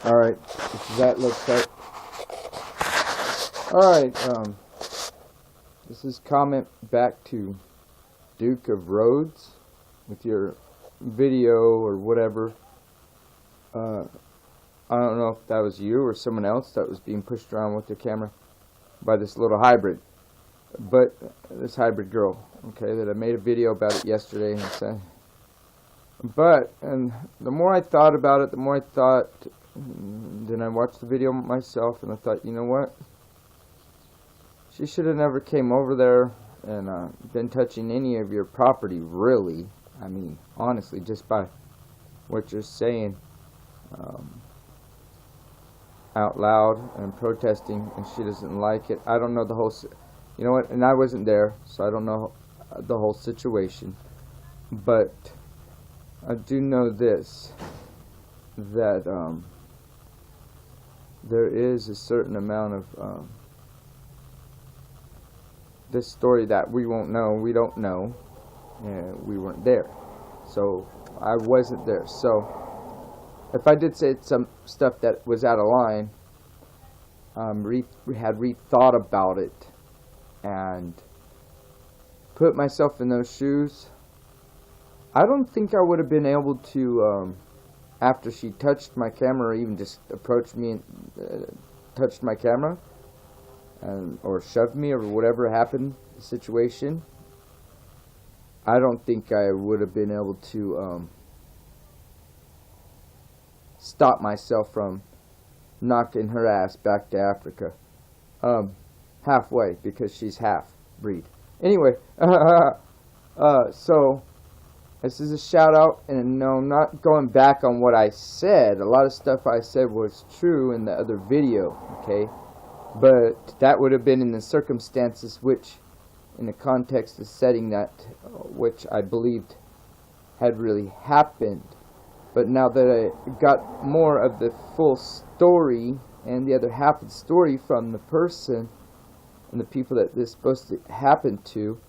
Alright, that looks like. Alright, this is comment back to Duke of Rhodes with your video or whatever. I don't know if that was you or someone else that was being pushed around with the camera by this little hybrid. But this hybrid girl, okay, that I made a video about it yesterday and said. And the more I thought about it, the more I thought. Then I watched the video myself, and I thought, you know what? She should have never came over there and been touching any of your property, really. I mean, honestly, just by what you're saying out loud and protesting, and she doesn't like it. I don't know the whole, you know what? And I wasn't there, so I don't know the whole situation. But I do know this, that there is a certain amount of this story that we won't know. We don't know. We weren't there. So I wasn't there. So if I did say some stuff that was out of line, had rethought about it and put myself in those shoes, I don't think I would have been able to, after she touched my camera or even just approached me and touched my camera or shoved me or whatever happened, the situation, I don't think I would have been able to stop myself from knocking her ass back to Africa halfway, because she's half breed. Anyway, so this is a shout out, and no, I'm not going back on what I said. A lot of stuff I said was true in the other video, okay? But that would have been in the circumstances which, in the context of setting that, which I believed had really happened. But now that I got more of the full story and the other half of the story from the person and the people that this is supposed to happen to,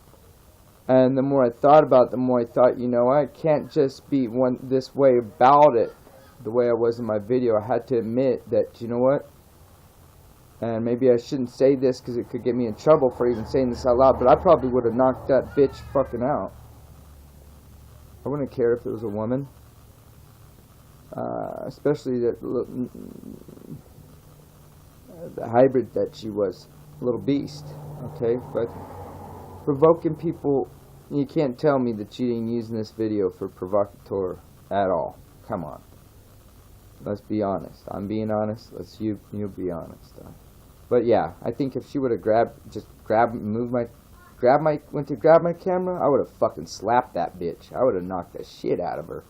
and the more I thought about it, the more I thought, you know, I can't just be this way about it, the way I was in my video. I had to admit that, you know what, and maybe I shouldn't say this because it could get me in trouble for even saying this out loud, but I probably would have knocked that bitch fucking out. I wouldn't care if it was a woman, especially the hybrid that she was, a little beast, okay? But provoking people, you can't tell me that you didn't use this video for provocateur at all. Come on, let's be honest. I'm being honest. You be honest. But yeah, I think if she would have went to grab my camera, I would have fucking slapped that bitch. I would have knocked the shit out of her.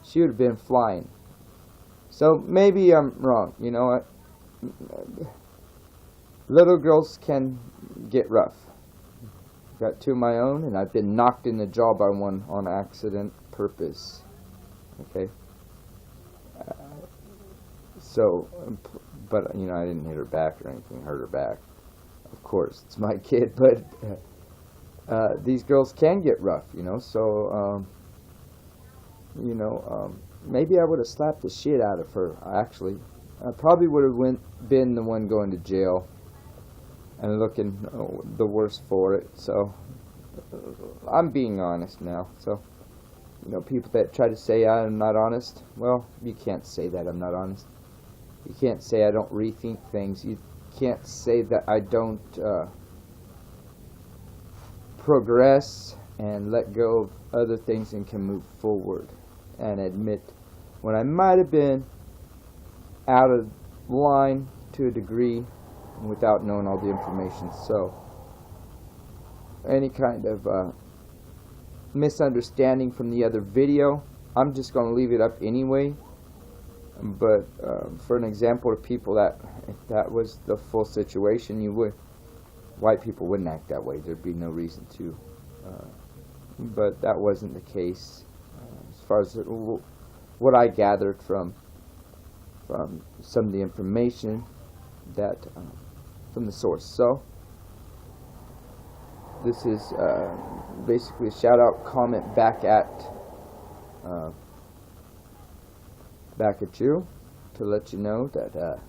She would have been flying. So maybe I'm wrong. You know what? Little girls can get rough. Got two of my own, and I've been knocked in the jaw by one on accident, purpose. Okay. But you know, I didn't hit her back or anything, hurt her back. Of course, it's my kid, but these girls can get rough, you know. So, maybe I would have slapped the shit out of her. Actually, I probably would have been the one going to jail and looking the worse for it. So I'm being honest now. So, you know, people that try to say I'm not honest, well, you can't say that I'm not honest. You can't say I don't rethink things. You can't say that I don't progress and let go of other things and can move forward and admit when I might have been out of line to a degree without knowing all the information. So any kind of misunderstanding from the other video, I'm just going to leave it up anyway. But for an example of people that, if that was the full situation, white people wouldn't act that way. There'd be no reason to. But that wasn't the case. As far as what I gathered from some of the information that from the source. So this is basically a shout out comment back at you, to let you know that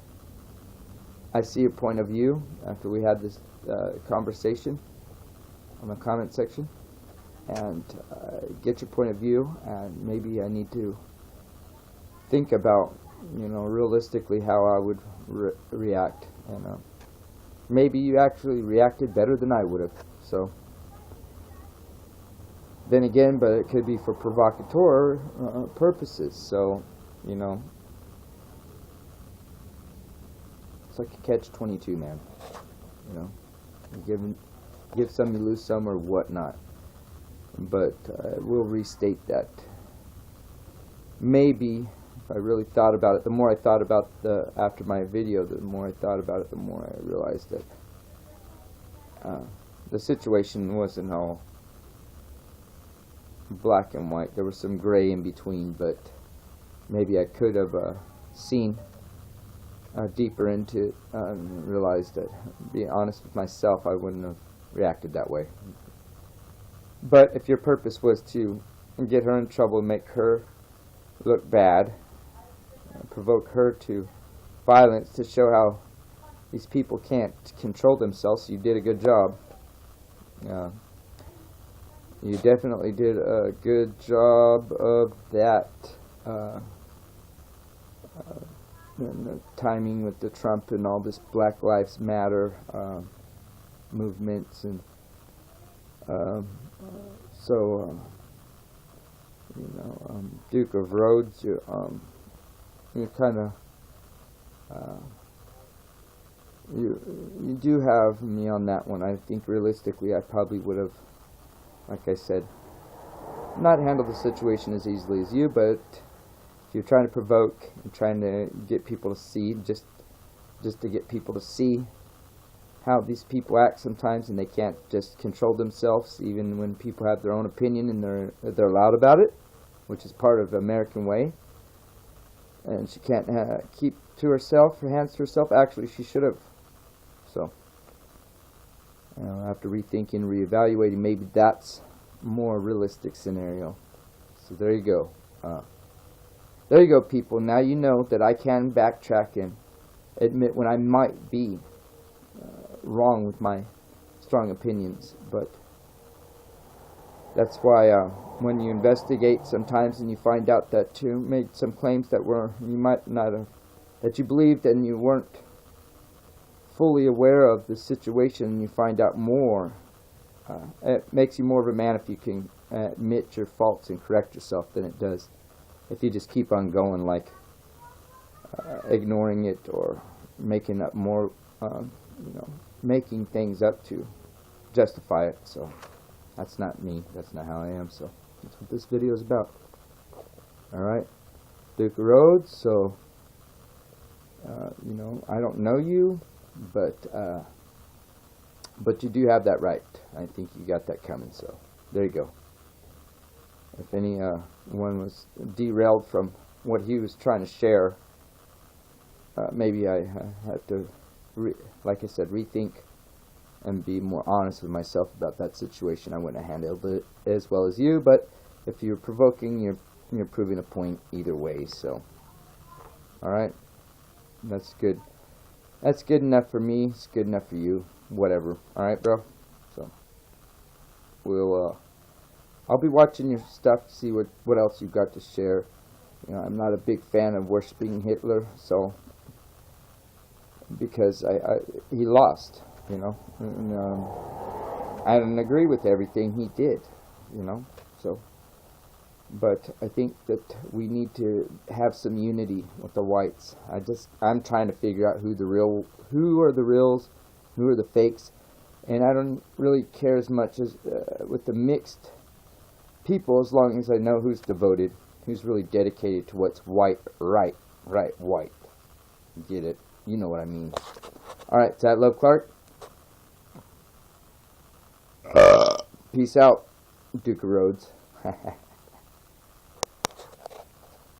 I see your point of view after we had this conversation on the comment section, and get your point of view, and maybe I need to think about, realistically how I would react, and maybe you actually reacted better than I would have. So then again, but it could be for provocateur purposes. So it's like a catch-22, man. You give some, you lose some, or whatnot. But we'll restate that. Maybe if I really thought about it, the more I thought about after my video, the more I thought about it, the more I realized that the situation wasn't all black and white. There was some gray in between, but maybe I could have seen deeper into it and realized that, being honest with myself, I wouldn't have reacted that way. But if your purpose was to get her in trouble, make her look bad, provoke her to violence, to show how these people can't control themselves, you did a good job. You definitely did a good job of that. And the timing with the Trump and all this Black Lives Matter movements, and Duke of Rhodes, you kind of you do have me on that one. I think realistically I probably would have, like I said, not handled the situation as easily as you, but if you're trying to provoke and trying to get people to see, just to get people to see how these people act sometimes, and they can't just control themselves even when people have their own opinion and they're loud about it, which is part of the American way. And she can't keep to herself, her hands to herself. Actually, she should have. So after rethinking, reevaluating, maybe that's a more realistic scenario. So there you go. There you go, people. Now you know that I can backtrack and admit when I might be wrong with my strong opinions. But that's why when you investigate sometimes and you find out that you made some claims that you might not have, that you believed and you weren't fully aware of the situation, and you find out more, it makes you more of a man if you can admit your faults and correct yourself than it does if you just keep on going, like ignoring it or making up more, making things up to justify it. So that's not me. That's not how I am. So that's what this video is about. Alright, Duke of Rhodes. So I don't know you, but you do have that right. I think you got that coming. So there you go. If anyone was derailed from what he was trying to share, maybe I had to, like I said, rethink and be more honest with myself about that situation. I wouldn't have handled it as well as you, but if you're provoking, you're proving a point either way. So, all right, that's good. That's good enough for me. It's good enough for you. Whatever. All right, bro. So I'll be watching your stuff to see what else you've got to share. I'm not a big fan of worshiping Hitler, so because he lost. And, I don't agree with everything he did, so, but I think that we need to have some unity with the whites. I'm trying to figure out who are the reals, who are the fakes, and I don't really care as much as with the mixed people, as long as I know who's devoted, who's really dedicated to what's white, right, white. Get it? You know what I mean. Alright, it's Atlove Clark. Peace out, Duke of Rhodes.